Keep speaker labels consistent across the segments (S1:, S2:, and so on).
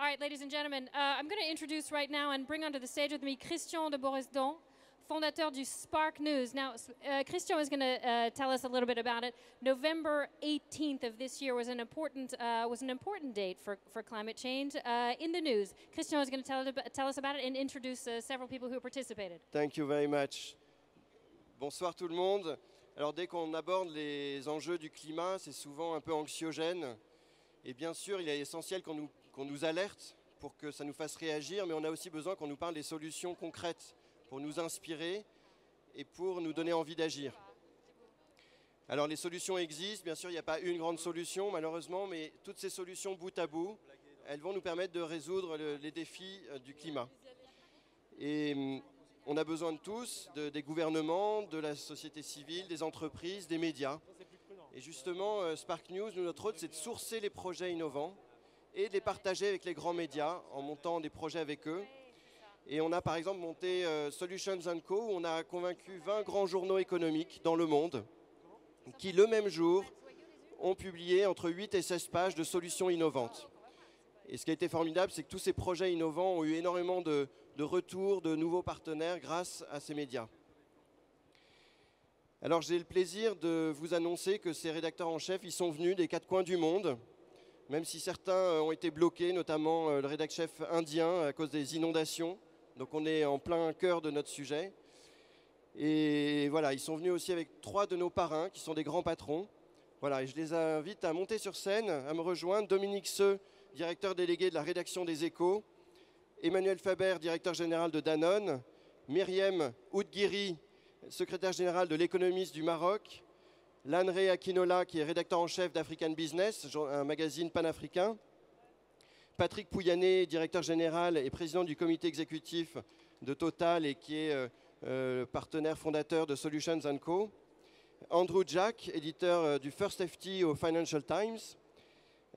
S1: All right, ladies and gentlemen, I'm going to introduce right now and bring onto the stage with me Christian de Boresdon, fondateur du Spark News. Now, Christian is going to tell us a little bit about it. November 18th of this year was an important date for climate change in the news. Christian is going to tell us about it and introduce several people who participated.
S2: Thank you very much. Bonsoir tout le monde. Alors dès qu'on aborde les enjeux du climat, c'est souvent un peu anxiogène. Et bien sûr, il est essentiel qu'on nous alerte pour que ça nous fasse réagir, mais on a aussi besoin qu'on nous parle des solutions concrètes pour nous inspirer et pour nous donner envie d'agir. Alors les solutions existent, bien sûr il n'y a pas une grande solution malheureusement, mais toutes ces solutions bout à bout, elles vont nous permettre de résoudre les défis du climat. Et on a besoin de tous, des gouvernements, de la société civile, des entreprises, des médias. Et justement, Spark News, notre rôle, c'est de sourcer les projets innovants et de les partager avec les grands médias en montant des projets avec eux. Et on a par exemple monté Solutions & Co, où on a convaincu 20 grands journaux économiques dans le monde qui, le même jour, ont publié entre 8 et 16 pages de solutions innovantes. Et ce qui a été formidable, c'est que tous ces projets innovants ont eu énormément de retours, de nouveaux partenaires grâce à ces médias. Alors j'ai le plaisir de vous annoncer que ces rédacteurs en chef, ils sont venus des 4 coins du monde, même si certains ont été bloqués, notamment le rédacteur chef indien à cause des inondations. Donc on est en plein cœur de notre sujet. Et voilà, ils sont venus aussi avec 3 de nos parrains qui sont des grands patrons. Voilà, et je les invite à monter sur scène, à me rejoindre. Dominique Seux, directeur délégué de la rédaction des Échos. Emmanuel Faber, directeur général de Danone. Myriam Oudghiri, secrétaire général de l'Économiste du Maroc. Lanre Akinola, qui est rédacteur en chef d'African Business, un magazine panafricain. Patrick Pouyanné, directeur général et président du comité exécutif de Total et qui est partenaire fondateur de Solutions & Co. Andrew Jack, éditeur du First FT au Financial Times.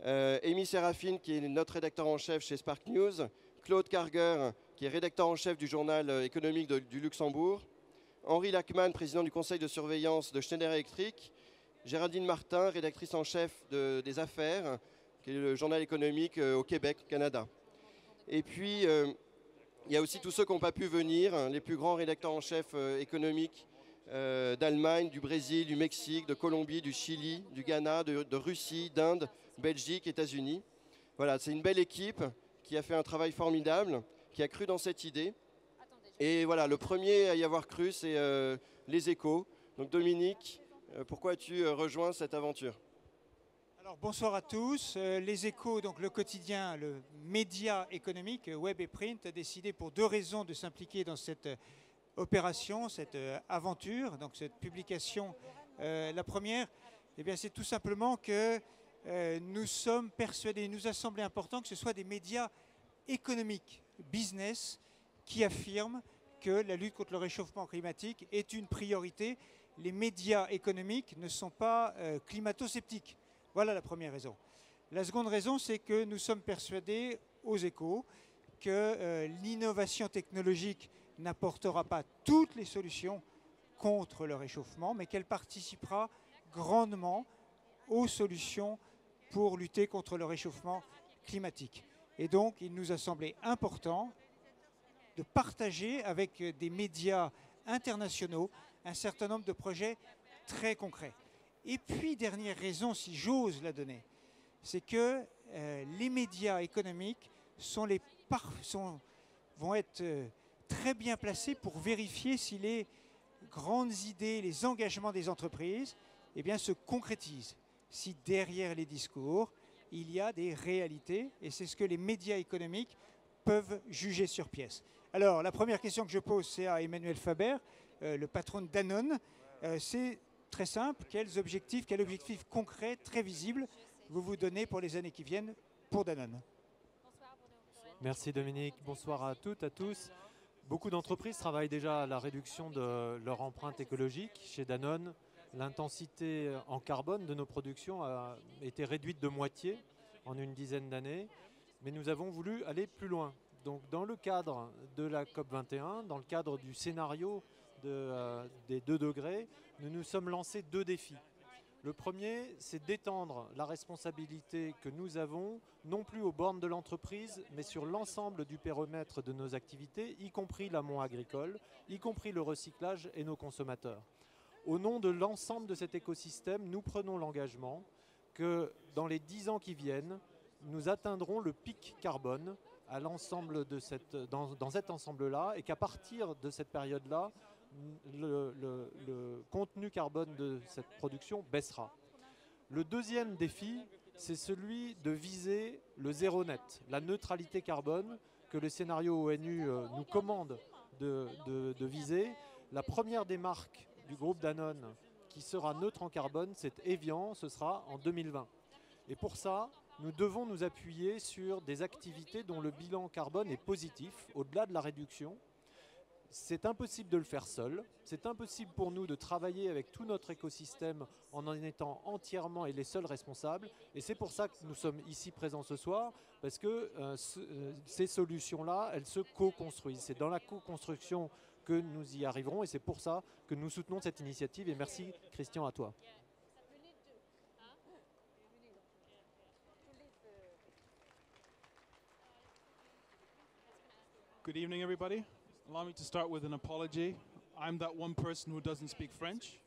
S2: Amy Sérafine, qui est notre rédacteur en chef chez Spark News. Claude Carger, qui est rédacteur en chef du journal économique du Luxembourg. Henri Lachmann, président du conseil de surveillance de Schneider Electric. Géraldine Martin, rédactrice en chef des affaires, qui est le journal économique au Québec, Canada. Et puis, il y a aussi tous ceux qui n'ont pas pu venir, les plus grands rédacteurs en chef économiques d'Allemagne, du Brésil, du Mexique, de Colombie, du Chili, du Ghana, de Russie, d'Inde, Belgique, États-Unis. Voilà, c'est une belle équipe qui a fait un travail formidable, qui a cru dans cette idée. Et voilà, le premier à y avoir cru, c'est les Échos. Donc Dominique, pourquoi as-tu rejoint cette aventure ?
S3: Alors bonsoir à tous. Les Échos, donc le quotidien, le média économique, web et print, a décidé pour 2 raisons de s'impliquer dans cette opération, cette aventure, donc cette publication. La première, eh bien, c'est tout simplement que nous sommes persuadés, il nous a semblé important que ce soit des médias économiques, business, qui affirment que la lutte contre le réchauffement climatique est une priorité. Les médias économiques ne sont pas climato-sceptiques. Voilà la première raison. La seconde raison, c'est que nous sommes persuadés aux Échos que l'innovation technologique n'apportera pas toutes les solutions contre le réchauffement, mais qu'elle participera grandement aux solutions pour lutter contre le réchauffement climatique. Et donc, il nous a semblé important de partager avec des médias internationaux un certain nombre de projets très concrets. Et puis, dernière raison, si j'ose la donner, c'est que les médias économiques vont être très bien placés pour vérifier si les grandes idées, les engagements des entreprises eh bien, se concrétisent. Si derrière les discours, il y a des réalités, et c'est ce que les médias économiques peuvent juger sur pièce. Alors, la première question que je pose, c'est à Emmanuel Faber, le patron de Danone. C'est très simple. Quel objectif concret, très visible, vous donnez pour les années qui viennent pour Danone?
S4: Merci Dominique. Bonsoir à toutes, à tous. Beaucoup d'entreprises travaillent déjà à la réduction de leur empreinte écologique. Chez Danone, l'intensité en carbone de nos productions a été réduite de moitié en une dizaine d'années. Mais nous avons voulu aller plus loin. Donc dans le cadre de la COP21, dans le cadre du scénario des 2 degrés, nous nous sommes lancés 2 défis. Le premier, c'est d'étendre la responsabilité que nous avons, non plus aux bornes de l'entreprise, mais sur l'ensemble du périmètre de nos activités, y compris l'amont agricole, y compris le recyclage et nos consommateurs. Au nom de l'ensemble de cet écosystème, nous prenons l'engagement que dans les 10 ans qui viennent, nous atteindrons le pic carbone à l'ensemble de dans cet ensemble-là, et qu'à partir de cette période-là, le contenu carbone de cette production baissera. Le deuxième défi, c'est celui de viser le zéro net, la neutralité carbone que le scénario ONU nous commande de viser. La première des marques du groupe Danone qui sera neutre en carbone, c'est Evian, ce sera en 2020. Et pour ça, nous devons nous appuyer sur des activités dont le bilan carbone est positif, au-delà de la réduction. C'est impossible de le faire seul, c'est impossible pour nous de travailler avec tout notre écosystème en étant entièrement et les seuls responsables. Et c'est pour ça que nous sommes ici présents ce soir, parce que ces solutions-là, elles se co-construisent. C'est dans la co-construction que nous y arriverons, et c'est pour ça que nous soutenons cette initiative. Et merci Christian, à toi.
S5: Good evening, everybody. Allow me to start with an apology. I'm that one person who doesn't speak French,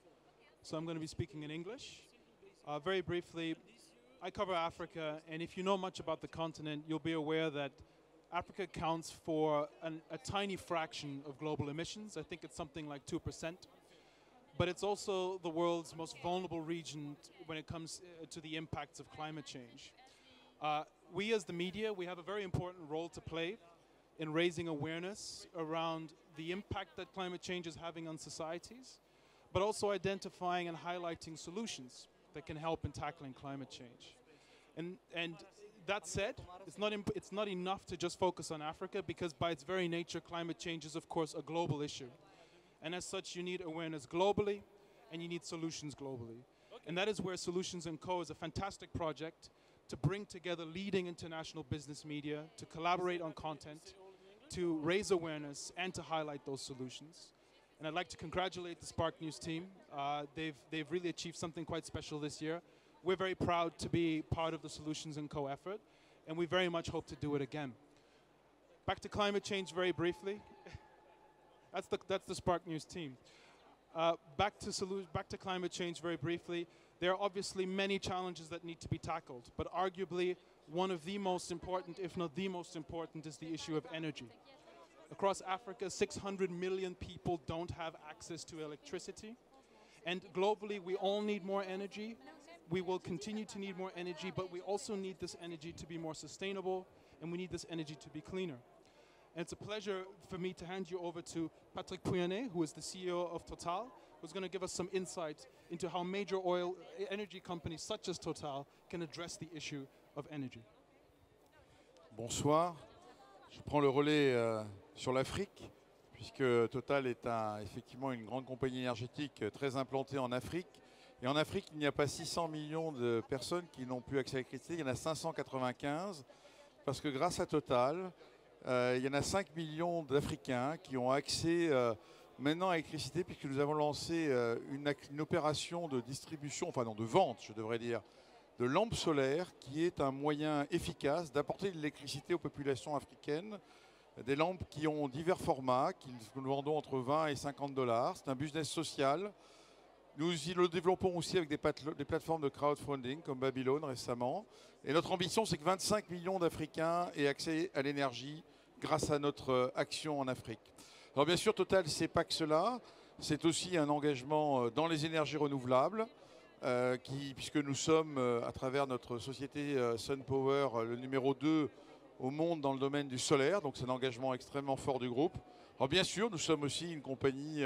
S5: so I'm going to be speaking in English. Very briefly, I cover Africa, and if you know much about the continent, you'll be aware that Africa accounts for a tiny fraction of global emissions. I think it's something like 2%. But it's also the world's most vulnerable region when it comes to the impacts of climate change. We as the media, we have a very important role to play in raising awareness around the impact that climate change is having on societies, but also identifying and highlighting solutions that can help in tackling climate change. And that said, it's not enough to just focus on Africa, because by its very nature, climate change is of course a global issue. And as such, you need awareness globally, and you need solutions globally. And that is where Solutions & Co is a fantastic project to bring together leading international business media, to collaborate on content, to raise awareness and to highlight those solutions. And I'd like to congratulate the Spark News team. They've really achieved something quite special this year. We're very proud to be part of the Solutions & Co effort, and we very much hope to do it again. Back to climate change very briefly. That's the Spark News team. Back to climate change very briefly. There are obviously many challenges that need to be tackled, but arguably one of the most important, if not the most important, is the issue of energy. Across Africa, 600 million people don't have access to electricity. And globally, we all need more energy. We will continue to need more energy, but we also need this energy to be more sustainable, and we need this energy to be cleaner. And it's a pleasure for me to hand you over to Patrick Pouyanné, who is the CEO of Total, who's going to give us some insight into how major oil energy companies such as Total can address the issue of energy.
S6: Bonsoir, je prends le relais sur l'Afrique, puisque Total est effectivement une grande compagnie énergétique très implantée en Afrique. Et en Afrique, il n'y a pas 600 millions de personnes qui n'ont plus accès à l'électricité, il y en a 595, parce que grâce à Total, il y en a 5 millions d'Africains qui ont accès maintenant à l'électricité, puisque nous avons lancé une opération de distribution, enfin non, de vente, je devrais dire, de lampes solaires, qui est un moyen efficace d'apporter de l'électricité aux populations africaines. Des lampes qui ont divers formats, que nous vendons entre 20 et 50 $. C'est un business social. Nous le développons aussi avec des plateformes de crowdfunding comme Babylone récemment. Et notre ambition, c'est que 25 millions d'Africains aient accès à l'énergie grâce à notre action en Afrique. Alors bien sûr, Total, c'est pas que cela. C'est aussi un engagement dans les énergies renouvelables, puisque nous sommes, à travers notre société SunPower, le numéro 2 au monde dans le domaine du solaire. Donc c'est un engagement extrêmement fort du groupe. Alors bien sûr, nous sommes aussi une compagnie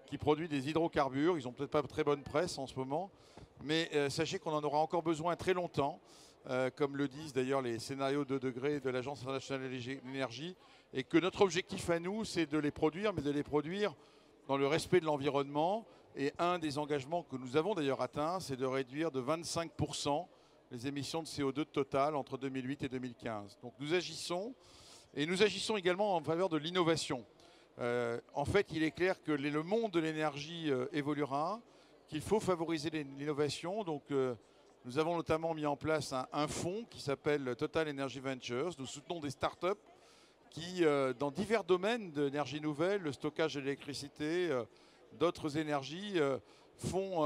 S6: qui produit des hydrocarbures. Ils n'ont peut-être pas très bonne presse en ce moment, mais sachez qu'on en aura encore besoin très longtemps, comme le disent d'ailleurs les scénarios 2 degrés de l'Agence internationale de l'énergie, et que notre objectif à nous, c'est de les produire, mais de les produire dans le respect de l'environnement. Et un des engagements que nous avons d'ailleurs atteint, c'est de réduire de 25% les émissions de CO2 de Total entre 2008 et 2015. Donc nous agissons, et nous agissons également en faveur de l'innovation. En fait, il est clair que le monde de l'énergie évoluera, qu'il faut favoriser l'innovation. Donc, nous avons notamment mis en place un fonds qui s'appelle Total Energy Ventures. Nous soutenons des startups qui, dans divers domaines d'énergie nouvelle, le stockage de l'électricité, d'autres énergies, vont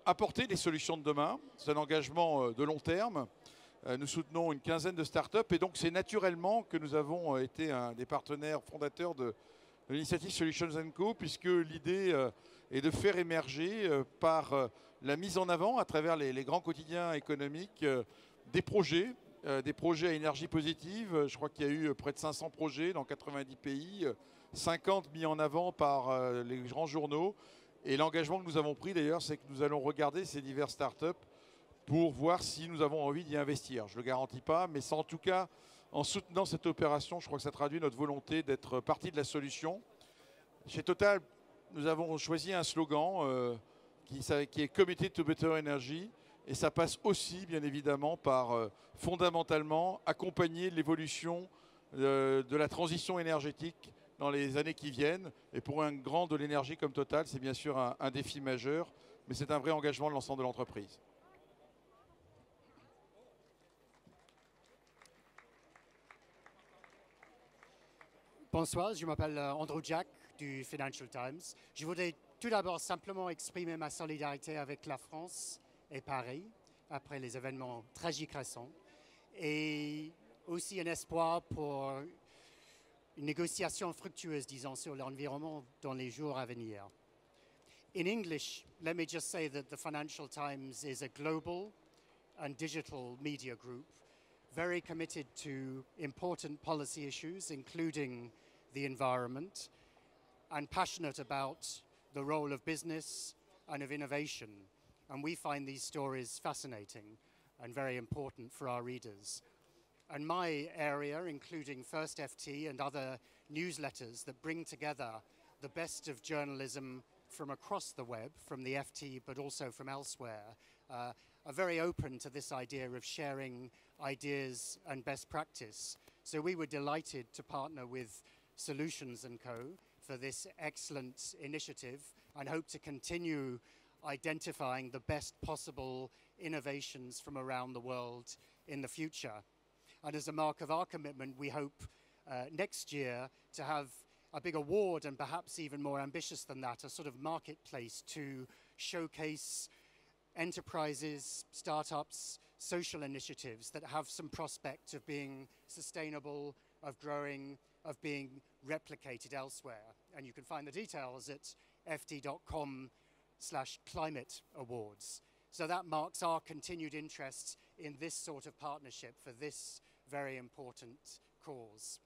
S6: apporter des solutions de demain. C'est un engagement de long terme. Nous soutenons une quinzaine de startups et donc c'est naturellement que nous avons été un des partenaires fondateurs de l'initiative Solutions & Co, puisque l'idée est de faire émerger par la mise en avant à travers les grands quotidiens économiques des projets à énergie positive. Je crois qu'il y a eu près de 500 projets dans 90 pays, 50 mis en avant par les grands journaux. Et l'engagement que nous avons pris d'ailleurs, c'est que nous allons regarder ces diverses startups pour voir si nous avons envie d'y investir. Je ne le garantis pas, mais c'est en tout cas, en soutenant cette opération, je crois que ça traduit notre volonté d'être partie de la solution. Chez Total, nous avons choisi un slogan qui est Committed to Better Energy. Et ça passe aussi, bien évidemment, par fondamentalement accompagner l'évolution de la transition énergétique dans les années qui viennent. Et pour un grand de l'énergie comme Total, c'est bien sûr un défi majeur, mais c'est un vrai engagement de l'ensemble de l'entreprise.
S7: Bonsoir, je m'appelle Andrew Jack du Financial Times. Je voudrais tout d'abord simplement exprimer ma solidarité avec la France et Paris après les événements tragiques récents et aussi un espoir pour une négociation fructueuse, disons, sur l'environnement dans les jours à venir. In English, let me just say that the Financial Times is a global and digital media group very committed to important policy issues, including the environment, and passionate about the role of business and of innovation. And we find these stories fascinating and very important for our readers. And my area, including First FT and other newsletters that bring together the best of journalism from across the web, from the FT but also from elsewhere, are very open to this idea of sharing ideas and best practice. So we were delighted to partner with Solutions & Co for this excellent initiative and hope to continue identifying the best possible innovations from around the world in the future. And as a mark of our commitment, we hope next year to have a big award and perhaps even more ambitious than that, a sort of marketplace to showcase enterprises, startups, social initiatives that have some prospect of being sustainable, of growing, of being replicated elsewhere. And you can find the details at ft.com/climate awards. So that marks our continued interest in this sort of partnership for this very important cause.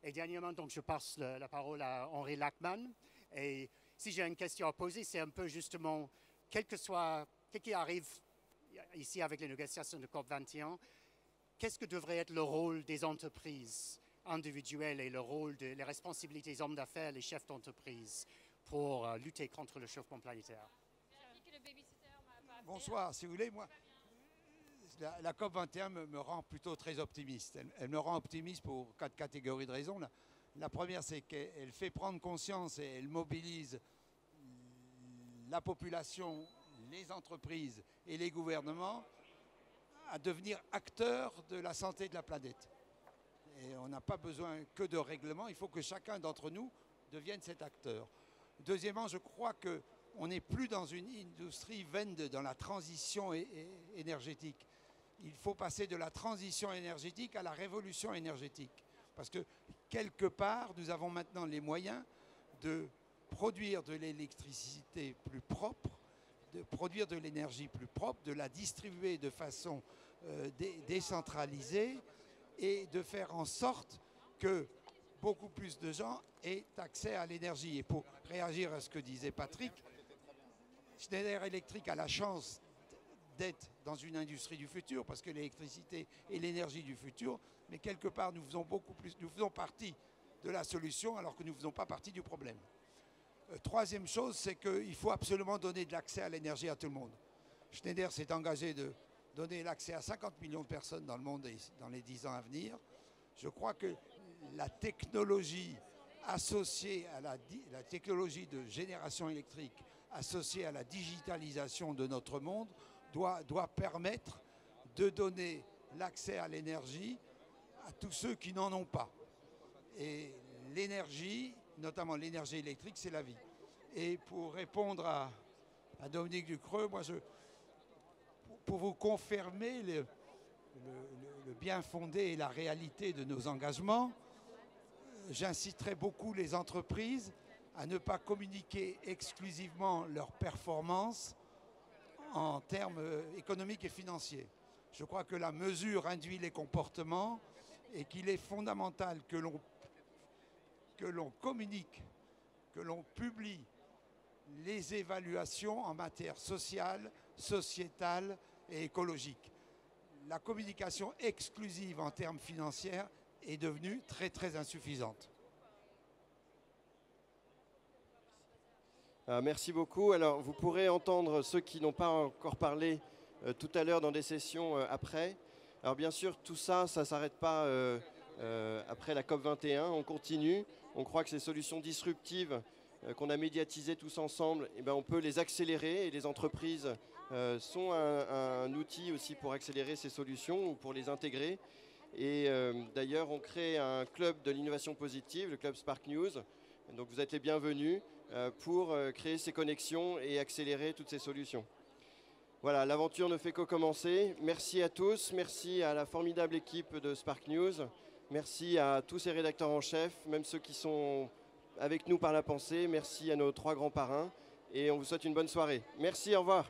S7: Et dernièrement, donc, je passe la parole à Henri Lachmann. Et si j'ai une question à poser, c'est un peu justement, quel qui arrive ici avec les négociations de COP21, qu'est-ce que devrait être le rôle des entreprises individuelles et le rôle les responsabilités des hommes d'affaires, les chefs d'entreprise pour lutter contre le chauffement planétaire?
S8: Bonsoir, si vous voulez, moi, la COP21 me rend plutôt très optimiste. Elle me rend optimiste pour 4 catégories de raisons. La première, c'est qu'elle fait prendre conscience et elle mobilise la population, les entreprises et les gouvernements à devenir acteurs de la santé de la planète. Et on n'a pas besoin que de règlements, il faut que chacun d'entre nous devienne cet acteur. Deuxièmement, je crois qu'on n'est plus dans une industrie vaine dans la transition énergétique. Il faut passer de la transition énergétique à la révolution énergétique. Parce que quelque part, nous avons maintenant les moyens de produire de l'électricité plus propre, de produire de l'énergie plus propre, de la distribuer de façon décentralisée et de faire en sorte que beaucoup plus de gens aient accès à l'énergie. Et pour réagir à ce que disait Patrick, Schneider Electric a la chance d'être dans une industrie du futur parce que l'électricité est l'énergie du futur, mais quelque part nous faisons partie de la solution alors que nous ne faisons pas partie du problème. Troisième chose, c'est qu'il faut absolument donner de l'accès à l'énergie à tout le monde. Schneider s'est engagé de donner l'accès à 50 millions de personnes dans le monde dans les 10 ans à venir. Je crois que la technologie associée à la technologie de génération électrique, associée à la digitalisation de notre monde, doit permettre de donner l'accès à l'énergie à tous ceux qui n'en ont pas. Et l'énergie, notamment l'énergie électrique, c'est la vie. Et pour répondre à Dominique Ducreux, moi, pour vous confirmer le bien fondé et la réalité de nos engagements, j'inciterai beaucoup les entreprises à ne pas communiquer exclusivement leurs performances en termes économiques et financiers. Je crois que la mesure induit les comportements et qu'il est fondamental que l'on communique, que l'on publie les évaluations en matière sociale, sociétale et écologique. La communication exclusive en termes financiers est devenue très très insuffisante.
S2: Merci beaucoup. Alors, vous pourrez entendre ceux qui n'ont pas encore parlé tout à l'heure dans des sessions après. Alors, bien sûr, tout ça, ça ne s'arrête pas après la COP21. On continue. On croit que ces solutions disruptives qu'on a médiatisées tous ensemble, eh ben, on peut les accélérer et les entreprises sont un outil aussi pour accélérer ces solutions ou pour les intégrer. Et d'ailleurs, on crée un club de l'innovation positive, le club Spark News. Donc, vous êtes les bienvenus pour créer ces connexions et accélérer toutes ces solutions. Voilà, l'aventure ne fait que commencer. Merci à tous, merci à la formidable équipe de Spark News, merci à tous ces rédacteurs en chef, même ceux qui sont avec nous par la pensée, merci à nos 3 grands parrains et on vous souhaite une bonne soirée. Merci, au revoir.